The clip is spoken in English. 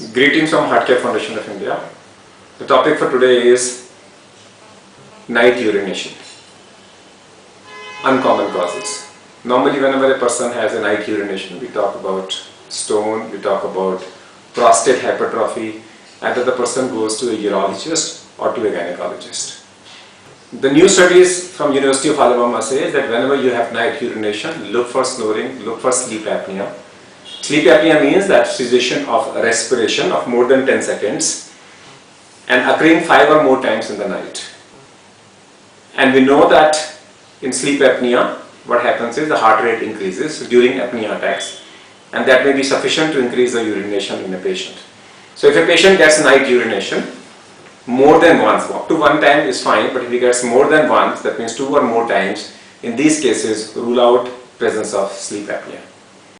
Greetings from Heartcare Foundation of India. The topic for today is night urination. Uncommon causes. Normally whenever a person has a night urination, we talk about stone, we talk about prostate hypertrophy, and that the person goes to a urologist or to a gynecologist. The new studies from University of Alabama say that whenever you have night urination, look for snoring, look for sleep apnea. Sleep apnea means that cessation of respiration of more than 10 seconds and occurring 5 or more times in the night. And we know that in sleep apnea, what happens is the heart rate increases during apnea attacks, and that may be sufficient to increase the urination in a patient. So if a patient gets night urination more than once, up to one time is fine, but if he gets more than once, that means 2 or more times, in these cases rule out presence of sleep apnea.